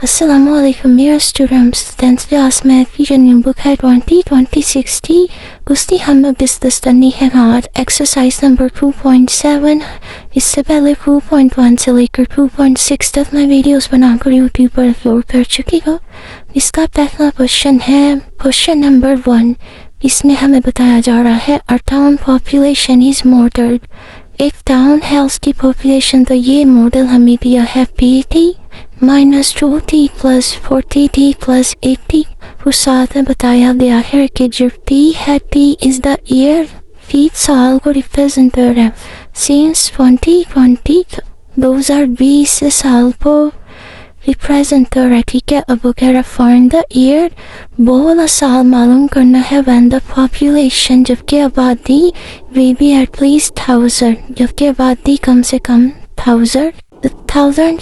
Assalamualaikum dear students. 10th class math की जो new book है 2020-60 उसकी हम अब डिस्कस करनी है आज एक्सरसाइज नंबर 2.7। इससे पहले 2.1 से लेकर 2.6 तक मैं वीडियोस बनाकर यूट्यूब पर अपलोड कर चुकी हूँ। इसका पहला क्वेश्चन है क्वेश्चन नंबर 1। इसमें हमें बताया जा रहा है अ टाउन पॉपुलेशन इज मॉडल। एक टाउन है उसकी पॉपुलेशन, तो ये मॉडल हमें दिया है PT -2t + 40t + 80। उस साथ में बताया गया है कि जो T है T is the year, T साल को रिप्रेजेंट कर रहा है। सिंस 2020 2020 से साल को रिप्रेजेंट कर रहा है, ठीक है। अब वो कह रहा फाइंड द ईयर, वो वाला साल मालूम करना है व्हेन द पॉपुलेशन, जबकि आबादी will be at least 1000, जबकि आबादी कम से कम 1000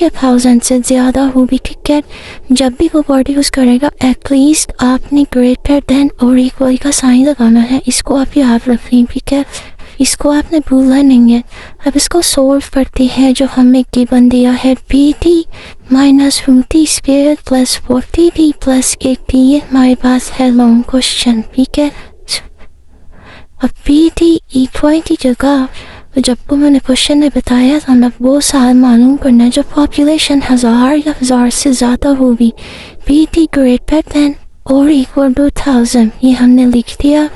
या 1000 से ज़्यादा होगी, ठीक है। जब भी वो वर्ड यूज़ करेगा एटलीस्ट आपने ग्रेटर देन और इक्वल का साइन लगाना है। इसको आप याद रखें, ठीक है। इसको आपने भूलना नहीं है। अब इसको सोल्व करते हैं। जो हमें गिवन दिया है PT -2t² + 40t + 80, ये हमारे पास है लॉन्ग क्वेश्चन, ठीक है। अब PT इक्वल की जगह जब को मैंने क्वेश्चन में बताया था ना, वो साल मालूम करना है जो पॉपुलेशन 1000 या 1000 से ज़्यादा होगी। PT ग्रेटर देन और इक्वल टू 1000, ये हमने लिख दिया।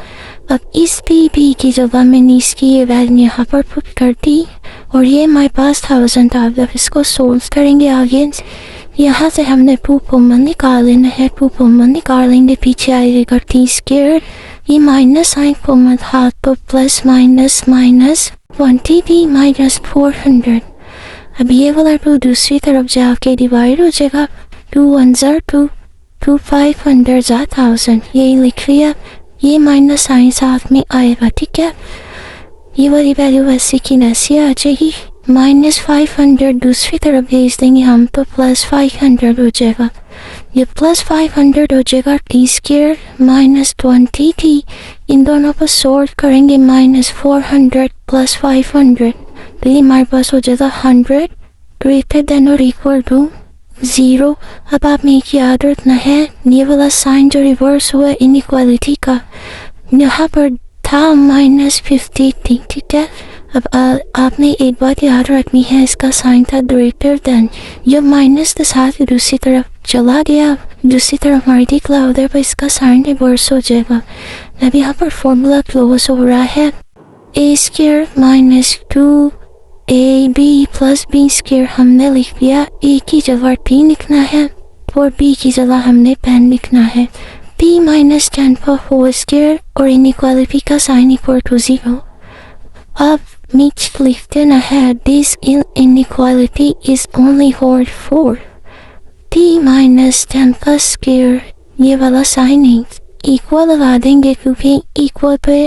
अब इस PP की जगह मैंने इसकी ये वैल्यू यहाँ पर पुट कर दी और ये हमारे पास 1000 आ गया। इसको सोल्व करेंगे आगे। यहाँ से हमने 2 कॉमन निकाल लेना है। 2 कॉमन निकालेंगे, पीछे आएगा T²। ये माइनस साइन कॉमन हाथ तो प्लस माइनस माइनस 20t -400। अब ये वाला 2 दूसरी तरफ जाके डिवाइड हो जाएगा। 2 1 ज़ा 2, 2 5 100 ज़ा 1000, यही लिख लिया। ये माइनस साइन साथ में आएगा, ठीक है। ये वाली वैल्यू वैसे की वैसे आ जाएगी। -500 दूसरी तरफ भेज देंगे हम तो +500 हो जाएगा। ये +500 हो जाएगा T² -20t। इन दोनों को सॉल्व करेंगे -400 + 500, तो ये हमारे पास हो जाएगा 100 ग्रेटर देन और इक्वल टू 0। अब आप में एक याद रखना है, ये वाला साइन जो रिवर्स हुआ इनइक्वालिटी का, यहाँ पर था -50t, ठीक है। अब आपने एक बात याद रखनी है, इसका साइन था ग्रेटर देन। जब माइनस के साथ दूसरी तरफ चला गया, दूसरी तरफ मल्टीप्लाई उधर पर इसका साइन रिवर्स हो जाएगा। अब यहाँ पर फॉर्मूला क्लोज हो रहा है। A² -2 AB + B² हमने लिख दिया। A की जगह T लिखना है और B की जगह हमने 10 लिखना है। P -10 का होल स्क्वायर और इनइक्वालिटी का साइन इक्वल टू 0। अब नीचे लिख देना है this inequality is only hold for T -10 का स्क्वायर, ये वाला साइन नहीं इक्वल लगा देंगे क्योंकि इक्वल पे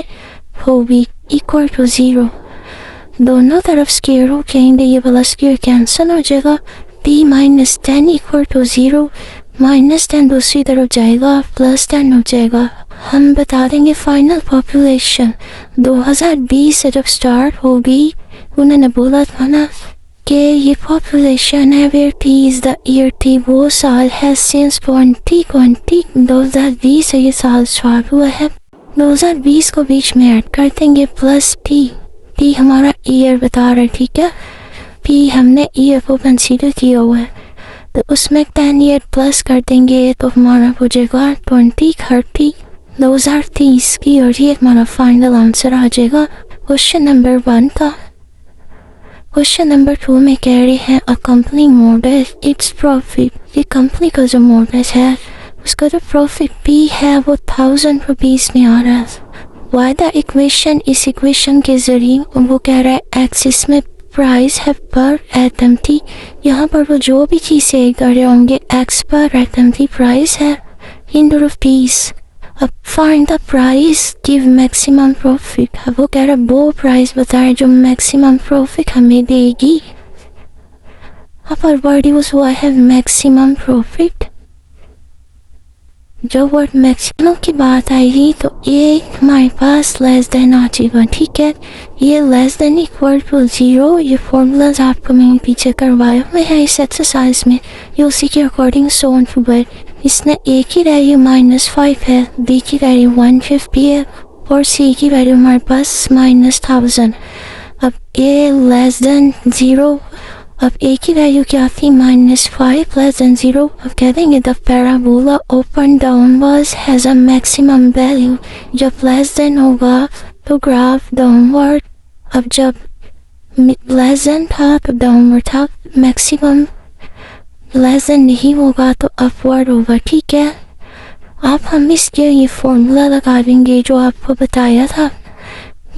होगी इक्वल टू 0। दोनों तरफ स्क्वायर हो जाएंगे, ये वाला स्क्वायर कैंसिल हो जाएगा। T -10 इक्वल टू 0, -10 दूसरी तरफ जाएगा +10 हो जाएगा। हम बता देंगे फाइनल पॉपुलेशन 2020 से जब स्टार्ट होगी। उन्होंने बोला था ना कि ये पॉपुलेशन है where T is the year, T वो साल है सिंस 2020 2020 से ये साल स्टार्ट हुआ है। 2020 को बीच में ऐड कर देंगे प्लस T हमारा ईयर बता रहा है, ठीक है। P हमने ईयर को कंसीडर किया हुआ है, तो उसमें 10 ईयर प्लस कर देंगे तो हमारा हो जाएगा 2030 2030 की, और ये हमारा फाइनल आंसर आ जाएगा क्वेश्चन नंबर 1 का। क्वेश्चन नंबर 2 में कह रहे हैं a company model its profit, ये कंपनी का जो मॉडल है उसका जो प्रॉफिट P है वो 1000 रुपीज़ में आ रहा है। वाई द इक्वेशन, इस इक्वेशन के जरिए वो कह रहा है एक्सिस में प्राइस है पर एटम थी। यहाँ पर वो जो भी चीज़ से कर रहे होंगे एक्स पर एटम थी प्राइस है इन रुपीस। अब find the price give maximum profit. अब वो कह रहा है वो प्राइस बताए जो मैक्सिमम प्रॉफिट हमें देगी। यहाँ पर वर्ड यूज हुआ है मैक्सिमम प्रॉफिट। जो वर्ड मैक्सिमम की बात आएगी तो ये हमारे पास लेस देन आ जाएगा, ठीक है। ये लेस देन इक्वल टू 0, ये फॉर्मूलाज आपको मैंने पीछे करवाए हुए हैं इस एक्सरसाइज में, ये उसी के अकॉर्डिंग सोन फॉर। इसने ए की वैल्यू -5 है, बी की वैल्यू 150 है और सी की वैल्यू हमारे पास -1000। अब ए लेस देन 0, अब ए की वैल्यू क्या थी -5 लेस देन 0। अब कह देंगे the parabola open downwards has a maximum value. जब लेस देन होगा तो ग्राफ डाउनवर्ड, अब जब लेस देन था तो डाउनवर्ड था, मैक्सिमम लेस देन नहीं होगा तो अपवर्ड होगा, ठीक है। अब हम इसके ये फॉर्मूला लगा देंगे जो आपको बताया था,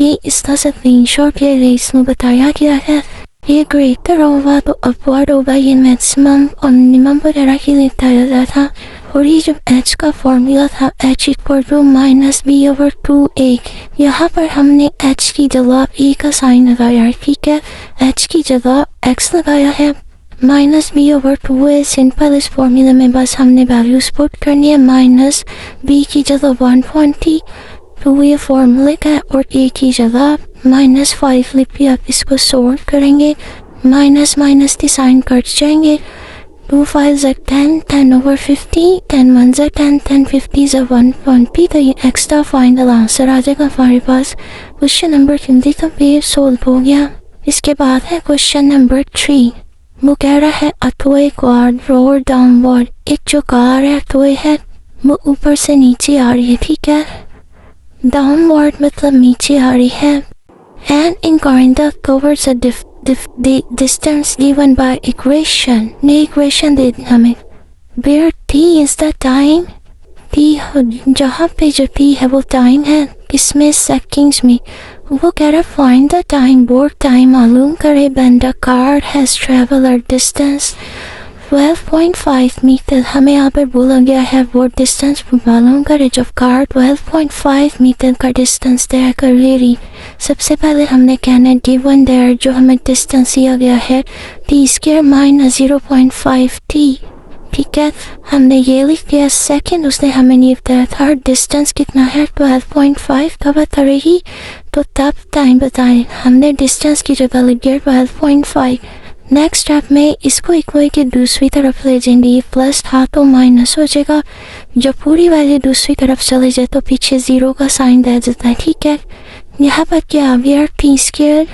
ये इसका स्क्रीनशॉट ले रहे, इसमें बताया गया है ये ग्रेटर होगा तो अपवर्ड होगा, ये मैक्सिमम और मिनिमम वगैरह के लिए बताया गया था। और ये जब h का फॉर्मूला था h इक्वल टू -b/2a, यहाँ पर हमने h की जगह a का साइन लगाया है, ठीक है। h की जगह x लगाया है, -b/2a सिंपल, इस फॉर्मूले में बस हमने वैल्यूज पुट करनी है, -b की जगह 120, तो ये फॉर्मूले का है, और a की जगह -5 लिख के आप इसको सोल्व करेंगे, माइनस माइनस के साइन कट जाएंगे, 2 5 10, 10/50, 10 1 10, 10 50 120, तो ये एक्स्ट्रा फाइनल आंसर आ जाएगा हमारे पास। क्वेश्चन नंबर 3 का पेज सोल्व हो गया। इसके बाद है क्वेश्चन नंबर 3, वो कह रहा है a toy car road downward, एक जो कार है टॉय है वो ऊपर से नीचे आ रही है, ठीक है। डाउनवर्ड मतलब नीचे आ रही है। And in conduct covers the distance given by equation. ने equation दे दी हमें, where t is the time, t जहाँ पे जो t है वो टाइम है, किसमें सेकंड्स में। वो कह रहा find the time, board time मालूम करे when the car has traveled a distance 12.5 metre. हमें यहाँ पर बोला गया है वो डिस्टेंस मालूम करे जब कार 12.5 मीटर का डिस्टेंस तय कर ले रही। सबसे पहले हमने कहना गिवन देयर, जो हमें डिस्टेंस दिया गया है t² -0.5 t, ठीक है। हमने ये लिख दिया। सेकंड उसने हमें ये बताया था डिस्टेंस कितना है 12.5 का बता रही, तो तब टाइम बताएं। हमने डिस्टेंस की जगह लिख दिया 12.5। नेक्स्ट स्टेप में इसको इक्वल के दूसरी तरफ ले जाएंगे, ये प्लस था तो माइनस हो जाएगा। जब पूरी वैल्यू दूसरी तरफ चले जाए तो पीछे 0 का साइन दे देता है, ठीक है। यहाँ पर क्या वेयर t²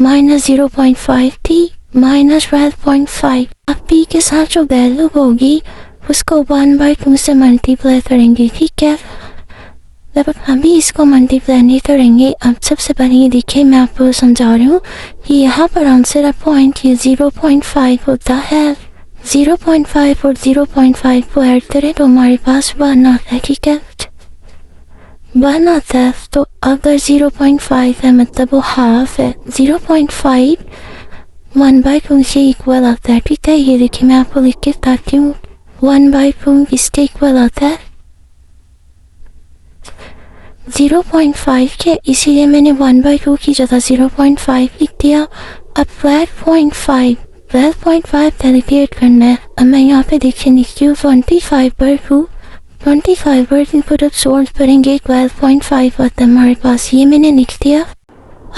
-0.5 t -12.5। अब p के साथ जो वैल्यू होगी उसको 1/2 से मल्टीप्लाई करेंगे, ठीक है। जब हम भी इसको मल्टीप्लाई नहीं करेंगे, अब सबसे पहले ये देखिए मैं आपको समझा रही हूँ कि यहाँ पर आंसर पॉइंट ये 0.5 होता है। 0.5 और 0.5 को ऐड करें तो हमारे पास 1 आता है, ठीक है। 1 आता है, तो अगर 0.5 है मतलब वो हाफ है। 0.5 1/2 से इक्वल आता है, ठीक है। ये देखिए मैं आपको लिख के बताती हूँ, 1/2 इसके इक्वल आता है 0.5 के, इसीलिए मैंने 1/2 की जगह 0.5 लिख दिया। अब 12.5 कैलकुलेट करना है। अब मैं यहाँ पे देखिए लिखती हूँ 25/2, 25/2 को जब सोल्व करेंगे 12.5 आता है हमारे पास, ये मैंने लिख दिया।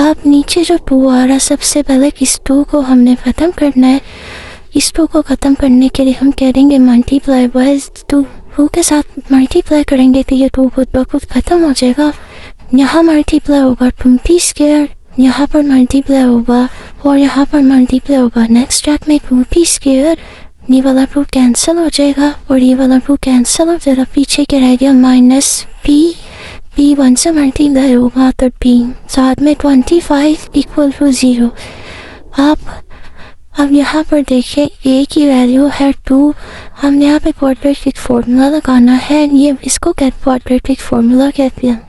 अब नीचे जो 2 आ रहा, सबसे पहले इस 2 को हमने ख़त्म करना है। इस 2 को ख़त्म करने के लिए हम करेंगे मल्टीप्लाई बाय 2 के साथ मल्टीप्लाई करेंगे तो ये 2 खुद ब खुद ख़त्म हो जाएगा। यहाँ मल्टीप्लाई होगा 20², यहाँ पर मल्टीप्लाई होगा और यहाँ पर मल्टीप्लाई होगा। नेक्स्ट स्टेप में 2p², ये वाला 2 कैंसिल हो जाएगा और ये वाला 2 कैंसिल हो जाएगा। पीछे के रह गया -p 1 से मल्टीप्लाई होगा तो p, साथ में 25 = 0। अब यहाँ पर देखिए a की वैल्यू है 2, हमने यहाँ पे क्वाड्रेटिक फार्मूला लगाना है, ये इसको क्वाड्रेटिक फार्मूला कहते हैं।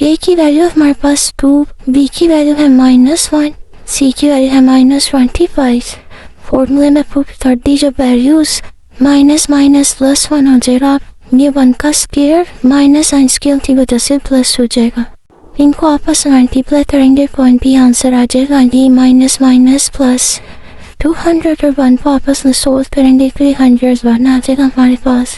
a की वैल्यू हमारे पास 2, b की वैल्यू है -1, c की वैल्यू है -25। फार्मूले में पुट कर दी जब वैल्यूज -+1 हो जाएगा, ये 1 का स्क्वायर माइनस साइन स्क्वायर की वजह से प्लस हो जाएगा। इनको आपस में मल्टीप्लाई करेंगे पॉइंट भी आंसर आ जाएगा, ये माइनस प्लस 200 और 1 को आपस में सोल्व करेंगे 301 आ जाएगा हमारे पास।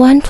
1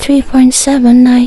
3.79.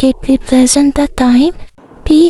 it represent the time. P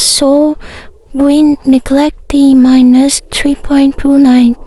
So we neglect the -3.29.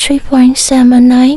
3.79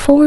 4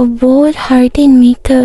avoid height in meter.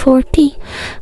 40.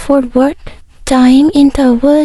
for what time interval.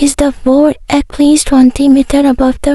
is the ball at least 20 meter above the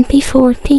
20 40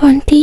20.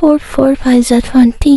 4 4 × 5 = 20.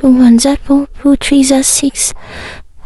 2 × 1 = 2 2 × 3 = 6.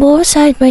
both sides by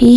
T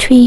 3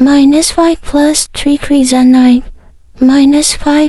-5 + 3 × 3 = 9 -5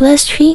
+3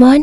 1.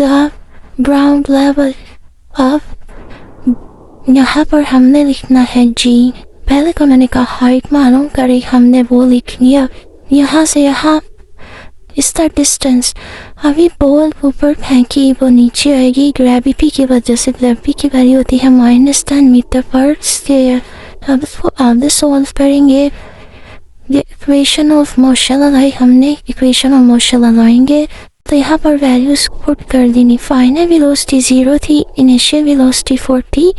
the ground level. अब यहाँ पर हमने लिखना है G. पहले को मैंने कहा हाइट मालूम करें, हमने वो लिख लिया. यहाँ से यहाँ इस द डिस्टेंस. अभी बॉल ऊपर फेंकी वो नीचे आएगी. ग्रेविटी की वजह से ग्रेविटी की वैल्यू होती है -10 मीटर पर स्क्वायर. अब इसको आगे सॉल्व करेंगे. ये इक्वेशन ऑफ मोशन लगाई हमने. इक्वेशन ऑफ मोशन लगाएंगे तो यहाँ पर वैल्यूज पुट कर देनी. फाइनल वेलोसिटी 0 थी, इनिशियल वेलोसिटी 40.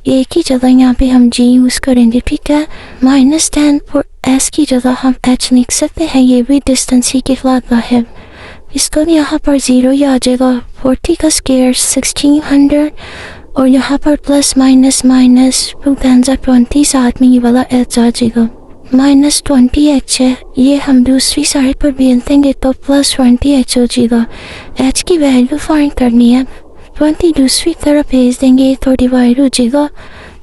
ए की जगह यहाँ पे हम जी यूज़ करेंगे, ठीक है. -10 और एस की जगह हम एच लिख सकते हैं. ये भी डिस्टेंस ही के खिलाफ है. इसको यहाँ पर 0 ही आ जाएगा. 40 का स्क्वायर 1600 और यहाँ पर प्लस माइनस माइनस 2 × 20 साथ में ये वाला एच आ जाएगा. -20h है. ये हम दूसरी साइड पर भेज देंगे तो +20h हो जाएगा. h की वैल्यू फाइंड करनी है. 20 दूसरी तरफ भेज देंगे तो डिवाइड हो जाएगा.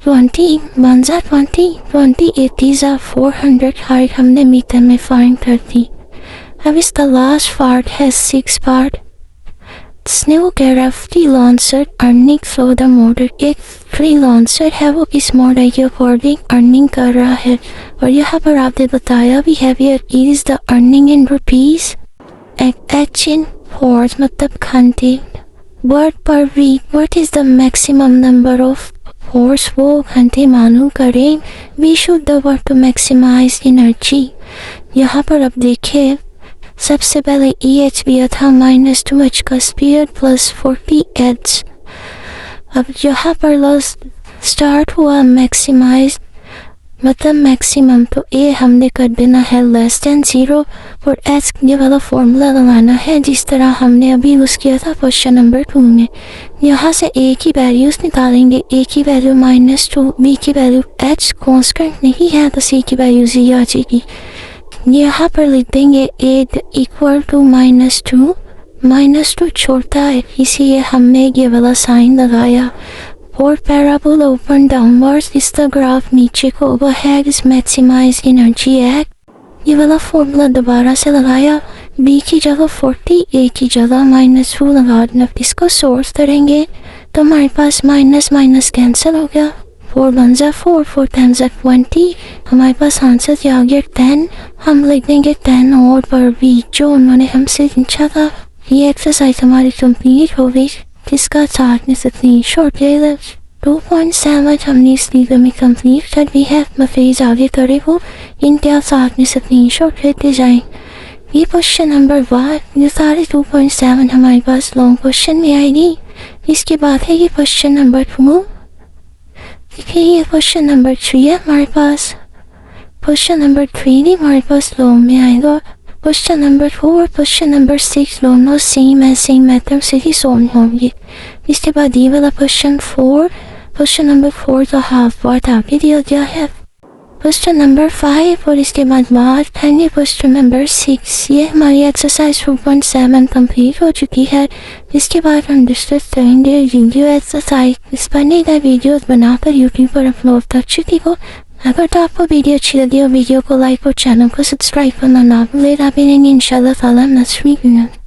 20 1 × 20 20 80 × 400. हाइट हमने मीटर में फाइंड कर दी. अब इसका लास्ट पार्ट है 6 part. Snow gravity launcher earning flow the model. एक फ्री लॉन्चर है, वो इस मॉडल के अकॉर्डिंग अर्निंग कर रहा है. और यहाँ पर आपने बताया भी है is the earning in rupees. H in hours मतलब घंटे. Worked per week. What is the maximum number of hours, वो घंटे मालूम करें. We should the work to maximise energy. यहाँ पर अब देखिए सबसे पहले EH दिया था -2h का स्पीड प्लस 40h. अब यहाँ पर लॉस स्टार्ट हुआ मैक्सिमाइज मतलब मैक्सिमम. तो ए हमने कर देना है <0 और एच ये वाला फॉर्मूला लगाना है जिस तरह हमने अभी यूज़ किया था क्वेश्चन नंबर 2 में. यहाँ से ए की वैल्यूज निकालेंगे. ए की वैल्यू -2, बी की वैल्यू एच कॉन्स्टेंट नहीं है तो सी की वैल्यू जी आ जाएगी. यहाँ पर लिख देंगे ए इक्वल टू -2. -2 छोटा है इसीलिए हमने ये वाला साइन लगाया. और parabola open downwards is the graph नीचे को overhead is maximise energy act. ये वाला फॉर्मूला दोबारा से लगाया. बी की जगह 40, ए की जगह -2 लगा देना. इसको सोर्स करेंगे तो हमारे पास माइनस माइनस कैंसिल हो गया. 4 1 × 4 4 × 20. हमारे पास आंसर आ गया 10. हम लिख देंगे 10 और पर भी जो उन्होंने हमसे पूछा था. ये एक्सरसाइज हमारी कंप्लीट हो गई जिसका साथ में स्क्रीनशॉट ले लो. 2.7 हमने इस वीडियो में कंप्लीट कर दी है. मफीज आगे करे वो इनके साथ में स्क्रीनशॉट लेते जाएं. ये क्वेश्चन नंबर 1 ये सारे 2.7 हमारे पास लॉन्ग क्वेश्चन में आएगी. इसके बाद है ये क्वेश्चन नंबर 2. देखिए ये क्वेश्चन नंबर 3 है हमारे पास. क्वेश्चन नंबर 3 भी हमारे पास लॉन्ग में आएगा. क्वेश्चन नंबर 4 और क्वेश्चन नंबर 6 दोनों सेम है, सेम मेथड से ही सॉल्व होंगे. इसके बाद ये वाला क्वेश्चन 4 क्वेश्चन नंबर 4 का हाफ पार्ट आगे दिया गया है. क्वेश्चन नंबर 5 और इसके बाद ये क्वेश्चन नंबर 6. ये हमारी एक्सरसाइज 2.7 कंप्लीट हो चुकी है. इसके बाद हम डिस्कस करेंगे वीडियो एक्सरसाइज. इस पर नई नई वीडियोस बनाकर यूट्यूब पर अपलोड कर चुकी हो. अगर तो आपको वीडियो अच्छी लगी हो वीडियो को लाइक और चैनल को सब्सक्राइब करना ना भूलें. आप इंशाल्लाह ताला नेक्स्ट वीडियो